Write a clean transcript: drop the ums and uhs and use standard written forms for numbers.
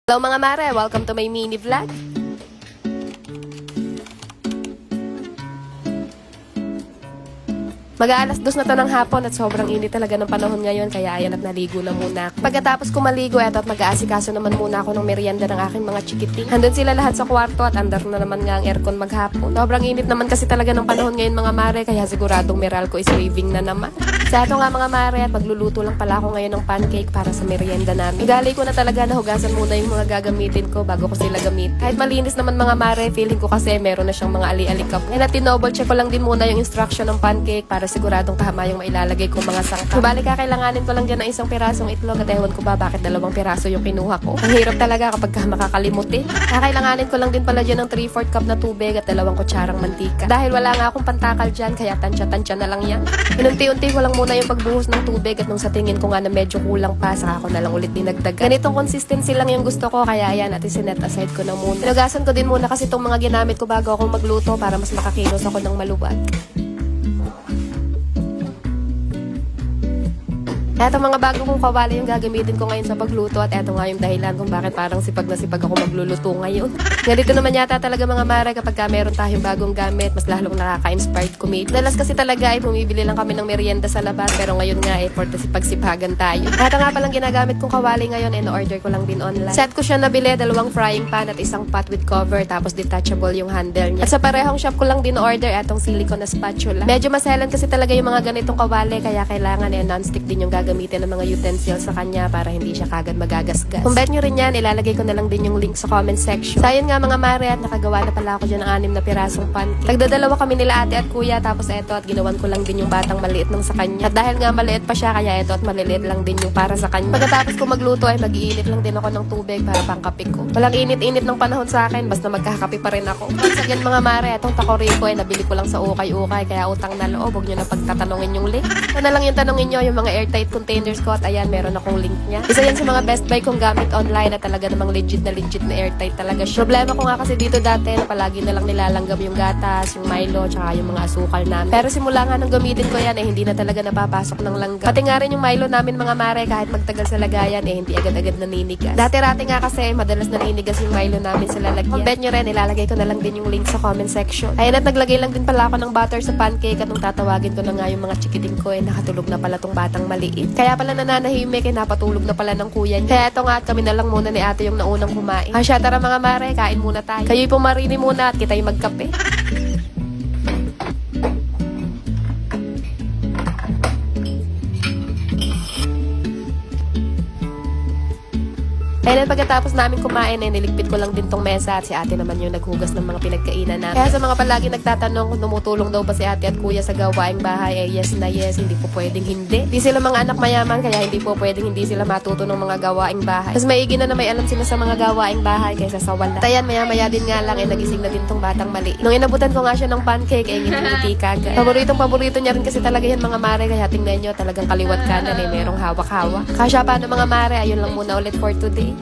Hello mga mare, welcome to my mini vlog. Mag-aalas 2 na to ng hapon at sobrang init talaga ng panahon ngayon kaya ayan at naligo na muna ako. Pagkatapos ko maligo eto at mag-aasikaso naman muna ako ng merienda ng aking mga chikiting. Andun sila lahat sa kwarto at andar na naman nga ang aircon maghapon. Sobrang init naman kasi talaga ng panahon ngayon mga mare kaya siguradong Meralco is raving na naman. Sa eto nga mga mare at magluluto lang pala ako ngayon ng pancake para sa merienda namin. Igali ko na talaga na hugasan muna yung mga gagamitin ko bago ko sila gamit. Kahit malinis naman mga mare, feeling ko kasi meron na siyang mga ali-alikap. And at tinouble check ko lang din muna yung instruction ng pancake para siguradong tama yung mailalagay ko mga sangkap. Subalik kakailanganin ko lang dyan ng isang pirasong itlog at ewan ko ba bakit 2 piraso yung kinuha ko. Ang hirap talaga kapag makakalimutin. Kakailanganin ko lang din pala dyan ng 3/4 cup na tubig at 2 kutsarang mantika. Dahil wala nga akong pantakal dyan kaya tansya-tansya na lang yan. Inunti-unti ko lang muna yung pagbuhos ng tubig at nung sa tingin ko nga na medyo kulang pa saka ko na lang ulit dinagdagan. Ganitong consistency lang yung gusto ko kaya ayan at isinet aside ko na muna. Tinugasan ko din muna kasi itong mga ginamit ko bago ako magluto para mas makakilos ako ng maluwag. Eto mga bago kong kawali yung gagamitin ko ngayon sa pagluto at eto nga yung dahilan kung bakit parang sipag na sipag ako magluluto ngayon. Ganito naman yata talaga mga mare kapag meron tayong bagong gamit, mas lalong nakaka-inspired kumit. Dalas kasi talaga ay bumibili lang kami ng merienda sa labas pero ngayon nga for sipag-sipagan tayo. Eto nga palang ginagamit kong kawali ngayon in-order ko lang din online. Set ko siya nabili, 2 frying pan at isang pot with cover tapos detachable yung handle niya. At sa parehong shop ko lang din order etong silicone na spatula. Medyo maselan kasi talaga yung mga ganitong kawali kaya kailangan non-stick din yung gagamitin ng mga utensils sa kanya para hindi siya kagad magagasgas. Kung bet nyo rin yan, ilalagay ko na lang din yung link sa comment section. So ayun nga mga mare at nakagawa na pala ako dyan ng 6 na pirasong pancake. Nagdadalawa kami nila ate at kuya tapos eto at ginawan ko lang din yung batang maliit ng sa kanya. At dahil nga maliit pa siya kaya eto at maliliit lang din yung para sa kanya. Pagkatapos ko magluto ay mag-iinit lang din ako ng tubig para pangkape ko. Walang init-init ng panahon sa akin basta magkakape pa rin ako. Sa yan mga mare, etong takoriko ay nabili ko lang sa ukay-ukay kaya utang na loob, huwag nyo na pagtatanungin yung link. Ito na lang yung tanongin nyo yung mga airtight containers ko at ayan, meron akong link niya. Isa yan sa mga best buy kong gamit online at talaga namang legit na airtight talaga siya. Problema ko nga kasi dito dati na palagi na lang nilalanggam yung gatas, yung Milo, tsaka yung mga asukal namin. Pero simula nga nang gamitin ko yan hindi na talaga napapasok ng langgam. Pati nga rin yung Milo namin mga mare kahit magtagal sa lagayan hindi agad-agad naninigas. Dati-rati nga kasi madalas naninigas yung Milo namin sa lalagyan. Kung bet nyo rin, ilalagay ko na lang din yung link sa comment section. Ayun at naglagay lang din pala ako ng butter sa pancake at nung tatawagin ko na nga yung mga chikiting ko nakatulog na pala tong batang maliit. Kaya pala nananahimik napatulog na pala ng kuya niya. Kaya eto nga at kami na lang muna ni ate yung naunang kumain. Asya tara mga mare, kain muna tayo. Kayo'y pumarini muna at kita'y magkape. Kaya pagkatapos namin kumain niligpit ko lang din tong mesa at si ate naman yung naghugas ng mga pinagkainan namin. Kaya sa mga palagi nagtatanong kung tumutulong daw ba si ate at kuya sa gawaing bahay yes na yes, hindi po pwedeng hindi. Di sila mga anak mayaman kaya hindi po pwedeng hindi sila matuto ng mga gawaing bahay. Mas maigi na may alam sila sa mga gawaing bahay kaysa sa wala. Tayan maya-maya din nga lang nagising na din tong batang maliit. Nung inabutan ko nga siya ng pancake ngiti-ngiti kagad. Paborito niya rin kasi talaga yan mga mare kaya tingnan nyo talagang kaliwat kanan merong hawak-hawak. Kasya paano mga mare, ayun lang muna ulit for today.